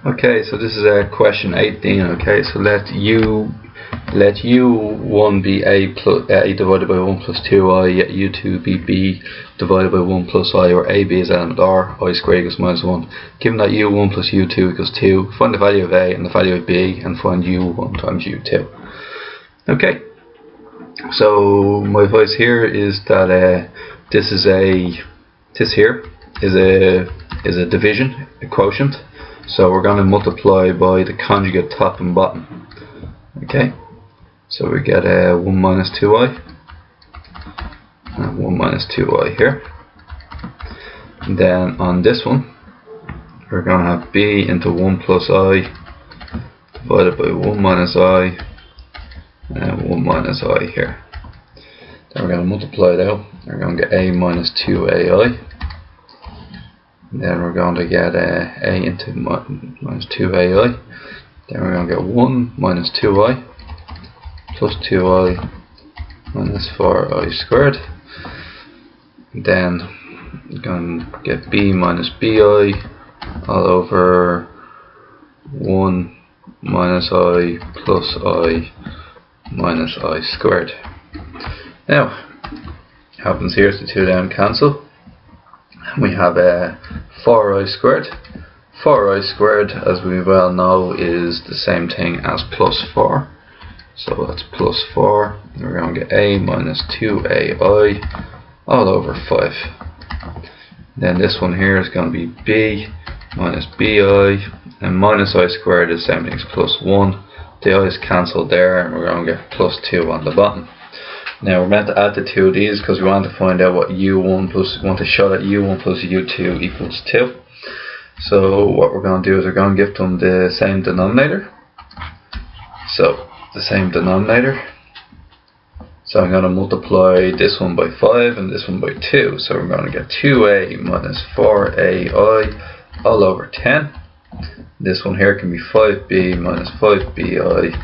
Okay, so this is question 18. Okay, so let u1 be a divided by 1 plus 2i, yet u2 be b divided by 1 plus I, where ab is element r, I squared equals minus 1. Given that u1 plus u2 equals 2, find the value of a and the value of b, and find u1 times u2. Okay, so my advice here is that this here is a division, a quotient. So we're going to multiply by the conjugate top and bottom. Okay, so we get 1 minus 2i and 1 minus 2i here. And then on this one, we're going to have b into 1 plus I divided by 1 minus I and 1 minus I here. Then we're going to multiply it out. We're going to get a minus 2ai. Then we're going to get a into minus 2ai. Then we're going to get 1 minus 2i plus 2i minus 4i squared. Then we're going to get b minus bi all over 1 minus I plus I minus I squared. Now, what happens here is the two down cancel. We have 4i squared. 4i squared, as we well know, is the same thing as plus 4. So that's plus 4. We're going to get a minus 2ai all over 5. Then this one here is going to be b minus bi, and minus I squared is the same thing as plus 1. The i's cancelled there, and we're going to get plus 2 on the bottom. Now we're meant to add the two of these because we want to find out what u1 plus, we want to show that u1 plus u2 equals 2. So what we're going to do is we're going to give them the same denominator. So the same denominator. So I'm going to multiply this one by 5 and this one by 2. So we're going to get 2a minus 4ai all over 10. This one here can be 5b minus 5bi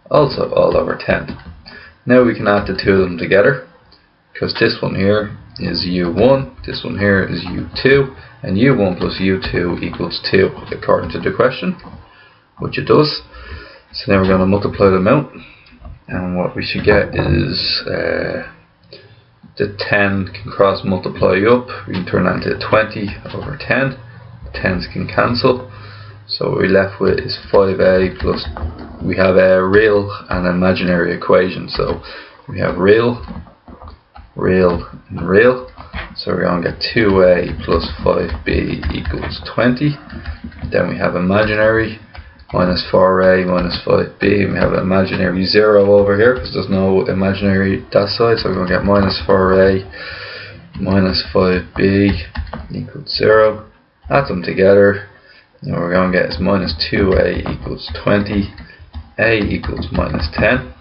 also all over 10. Now we can add the two of them together, because this one here is u1, this one here is u2, and u1 plus u2 equals 2 according to the question, which it does. So now we're going to multiply them out, and what we should get is the 10 can cross multiply up, we can turn that into 20 over 10, the 10s can cancel. So what we're left with is 5a plus, we have a real and imaginary equation. So we have real, real, and real. So we're going to get 2a plus 5b equals 20. Then we have imaginary, minus 4a minus 5b. And we have an imaginary 0 over here because there's no imaginary that side. So we're going to get minus 4a minus 5b equals 0. Add them together. Now we're going to get is minus 2a equals 20, a equals minus 10.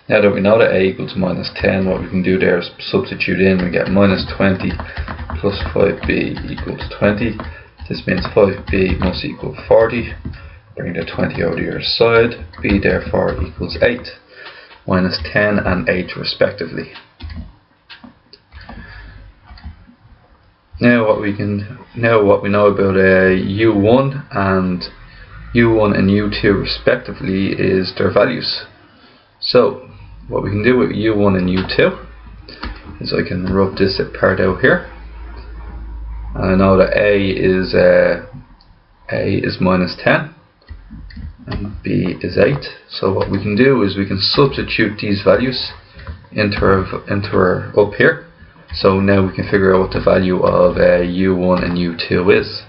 Now that we know that a equals minus 10, what we can do there is substitute in. We get minus 20 plus 5b equals 20. This means 5b must equal 40. Bring the 20 over the other side. b therefore equals 8, minus 10 and 8 respectively. Now what we know about u1 and u2 respectively is their values. So what we can do with u1 and u2 is I can rub this part out here. And I know that a is minus 10 and b is 8. So what we can do is we can substitute these values into our up here. So now we can figure out what the value of u1 and u2 is.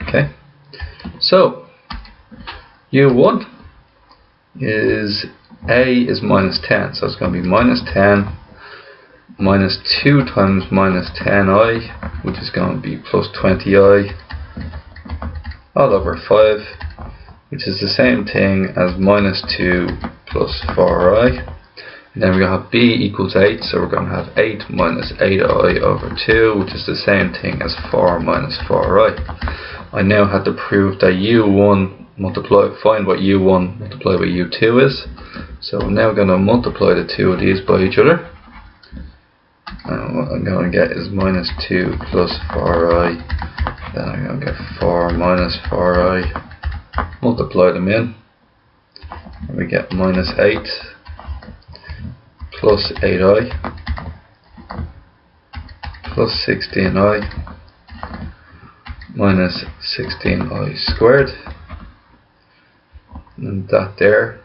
Okay, so u1 is a is minus 10, so it's going to be minus 10 minus 2 times minus 10i, which is going to be plus 20i all over 5, which is the same thing as minus 2 plus 4i. And then we're going to have b equals 8, so we're going to have 8 minus 8i over 2, which is the same thing as 4 minus 4i. I now have to prove that find what u1 multiplied by u2 is. So I'm now going to multiply the two of these by each other. And what I'm going to get is minus 2 plus 4i. Then I'm going to get 4 minus 4i. Multiply them in. And we get minus 8 plus 8i plus 16i minus 16i squared. And that there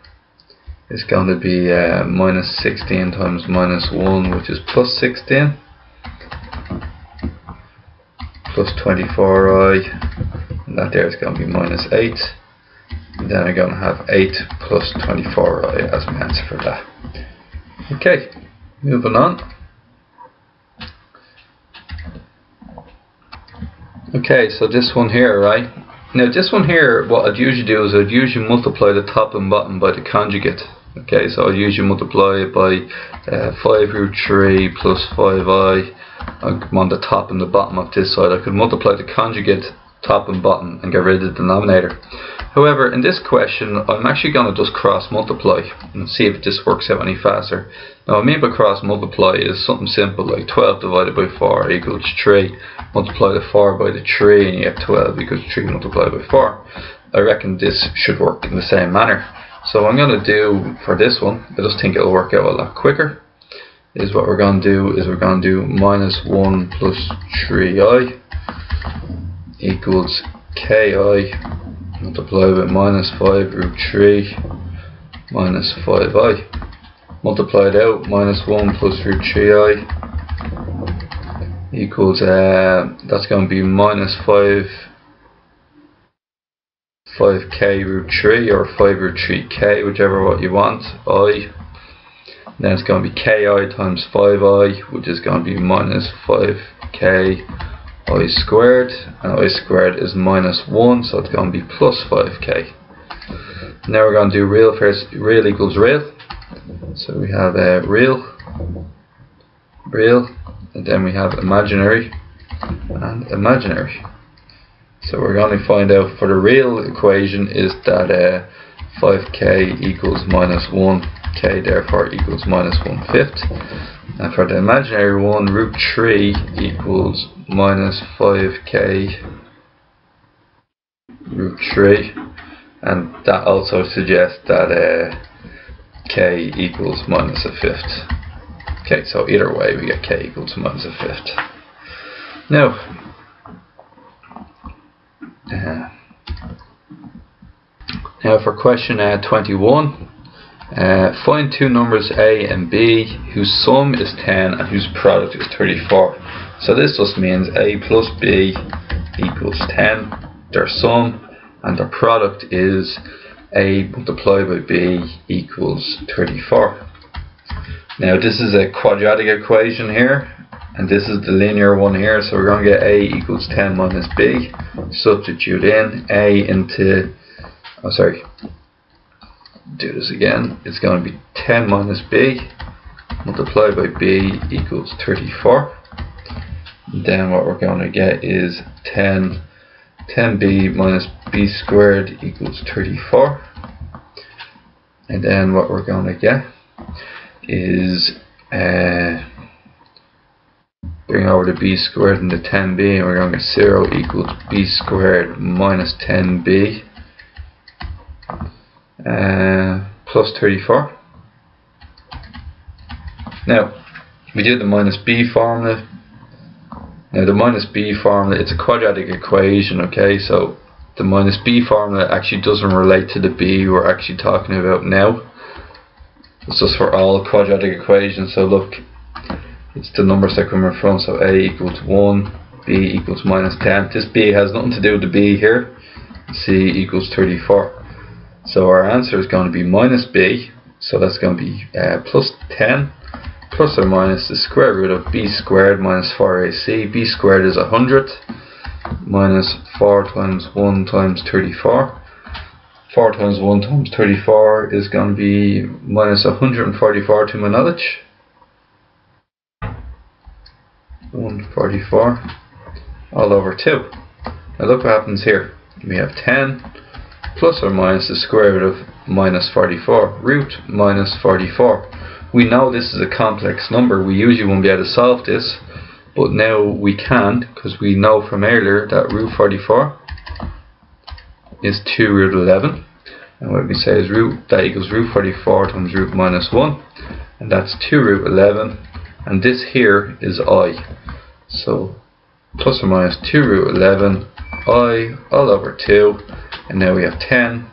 is going to be minus 16 times minus 1, which is plus 16, plus 24i, and that there is going to be minus 8, and then I'm going to have 8 plus 24i as my answer for that. Okay, moving on. Okay, so this one here, right? Now this one here, what I'd usually do is I'd usually multiply the top and bottom by the conjugate. Okay, so I'd usually multiply it by 5 root 3 plus 5i. I'm on the top and the bottom of this side. I could multiply the conjugate top and bottom and get rid of the denominator. However, in this question, I'm actually going to just cross multiply and see if this works out any faster. Now, what I mean by cross multiply is something simple like 12 divided by 4 equals 3. Multiply the 4 by the 3 and you get 12 equals 3 multiplied by 4. I reckon this should work in the same manner. So what I'm going to do for this one, I just think it'll work out a lot quicker, is what we're going to do is we're going to do minus 1 plus 3i equals ki multiplied by minus 5 root 3 minus 5i. Multiply it out, minus 1 plus root 3i equals, that's going to be minus 5k root 3 or 5 root 3k, whichever what you want, I. Then it's going to be ki times 5i, which is going to be minus 5k I squared, and I squared is minus 1, so it's going to be plus 5k. Now we're going to do real first. Real equals real, so we have real, and then we have imaginary and imaginary. So we're going to find out for the real equation is that 5k equals minus 1k, therefore equals minus 1/5. And for the imaginary one, root 3 equals minus 5k root 3, and that also suggests that k equals minus 1/5. Okay, so either way we get k equals minus 1/5. Now, for question 21, find two numbers a and b whose sum is 10 and whose product is 34. So this just means a plus b equals 10, their sum, and their product is a multiplied by b equals 34. Now this is a quadratic equation here, and this is the linear one here, so we're going to get a equals 10 minus b. Substitute in a into, do this again, it's going to be 10 minus b multiplied by b equals 34. Then what we're going to get is 10b minus b squared equals 34. And then what we're going to get is bring over the b squared into 10b, and we're going to get 0 equals b squared minus 10b plus 34. Now we do the minus b formula. Now the minus b formula, it's a quadratic equation, okay, so the minus b formula actually doesn't relate to the b we're actually talking about now. It's just for all quadratic equations. So look, it's the numbers that come in front, so a equals 1, b equals minus 10. This b has nothing to do with the b here. C equals 34. So our answer is going to be minus b, so that's going to be plus 10 plus or minus the square root of b squared minus 4ac. b squared is 100 minus 4 times 1 times 34. 4 times 1 times 34 is going to be minus 144 to my knowledge. 144 all over 2. Now look what happens here. We have 10 plus or minus the square root of minus 44. Root minus 44. we know this is a complex number. We usually won't be able to solve this, but now we can, because we know from earlier that root 44 is 2 root 11. And what we say is that equals root 44 times root minus 1. And that's 2 root 11. And this here is I. So plus or minus 2 root 11 I all over 2. And now we have 10.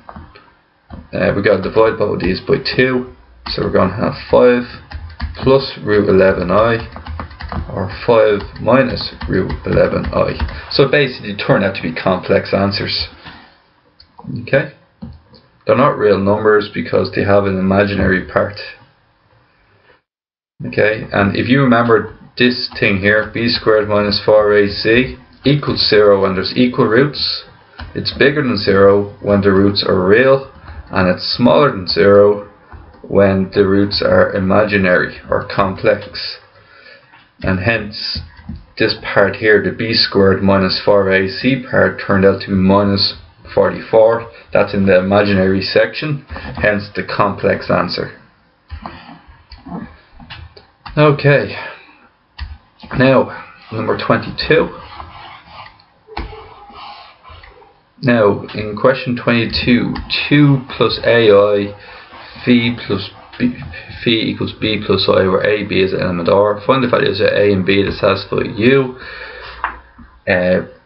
We've got to divide both of these by 2. So we're going to have 5 plus root 11I, or 5 minus root 11I. So basically they turn out to be complex answers. Okay? They're not real numbers because they have an imaginary part. Okay, and if you remember this thing here, b squared minus 4ac equals 0 when there's equal roots. It's bigger than 0 when the roots are real, and it's smaller than 0 when the roots are imaginary or complex. And hence this part here, the b squared minus 4ac part, turned out to be minus 44. That's in the imaginary section, hence the complex answer. Okay, now number 22. Now in question 22, 2 plus ai phi plus b, phi equals b plus I, where a, b is an element R. Find the values of a and b to satisfy u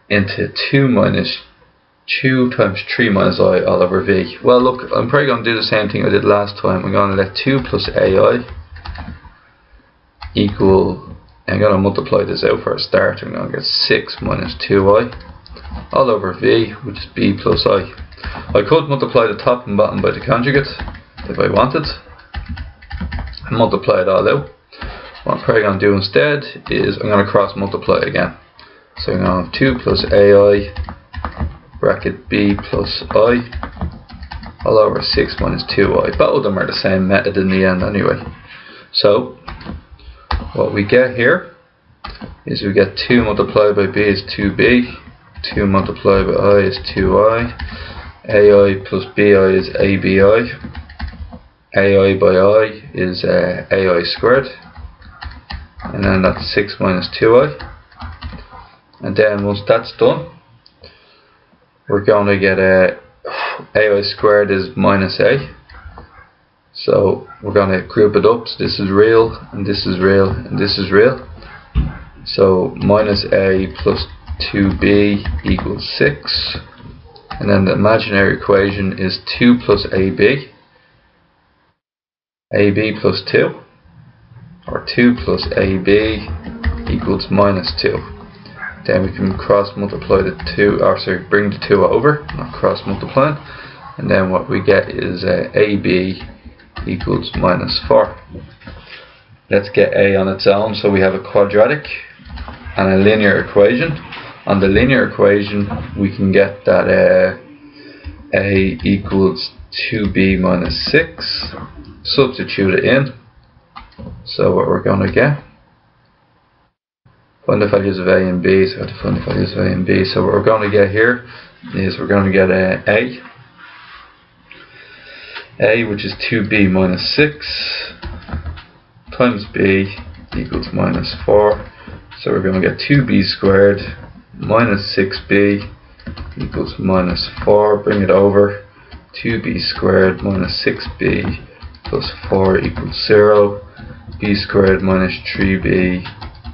into 2 times 3 minus I all over v. Well, look, I'm probably going to do the same thing I did last time. I'm going to let 2 plus ai equal, I'm going to multiply this out for a start. I'm going to get 6 minus 2i all over v, which is b plus I. I could multiply the top and bottom by the conjugate if I wanted, and multiply it all out. What I'm probably going to do instead is I'm going to cross multiply again. So I'm going to have 2 plus ai bracket b plus I all over 6 minus 2i. Both of them are the same method in the end anyway. So what we get here is we get 2 multiplied by b is 2b, 2 multiplied by I is 2i, ai plus bi is abi, ai by I is ai squared, and then that's 6 minus 2i. And then once that's done, we're going to get ai squared is minus a. So we're going to group it up. So this is real, and this is real, and this is real. So minus a plus 2b equals 6. And then the imaginary equation is 2 plus ab, ab plus 2, or 2 plus ab equals minus 2. Then we can cross multiply the 2, or sorry, bring the 2 over, not cross multiplying. And then what we get is ab equals minus 4. Let's get a on its own. So we have a quadratic and a linear equation. On the linear equation we can get that a equals 2b minus 6. Substitute it in. So what we're going to get, find the values of a and b. So I have to find the values of a and b. So what we're going to get here is we're going to get a, which is 2b minus 6, times b equals minus 4. So we're going to get 2b squared minus 6b equals minus 4. Bring it over. 2b squared minus 6b plus 4 equals 0. b squared minus 3b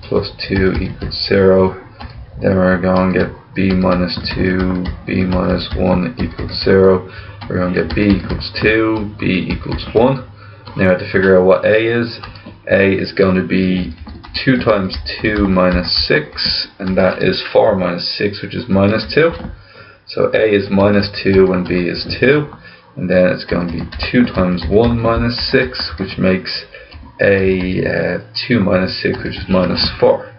plus 2 equals 0. Then we're going to get b minus 2, b minus 1 equals 0. We're going to get b equals 2, b equals 1. Now we have to figure out what a is. A is going to be 2 times 2 minus 6, and that is 4 minus 6, which is minus 2. So a is minus 2 when b is 2. And then it's going to be 2 times 1 minus 6, which makes a 2 minus 6, which is minus 4.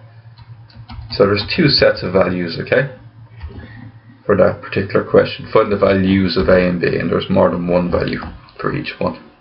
So there's 2 sets of values, okay, for that particular question. Find the values of a and b, and there's more than one value for each one.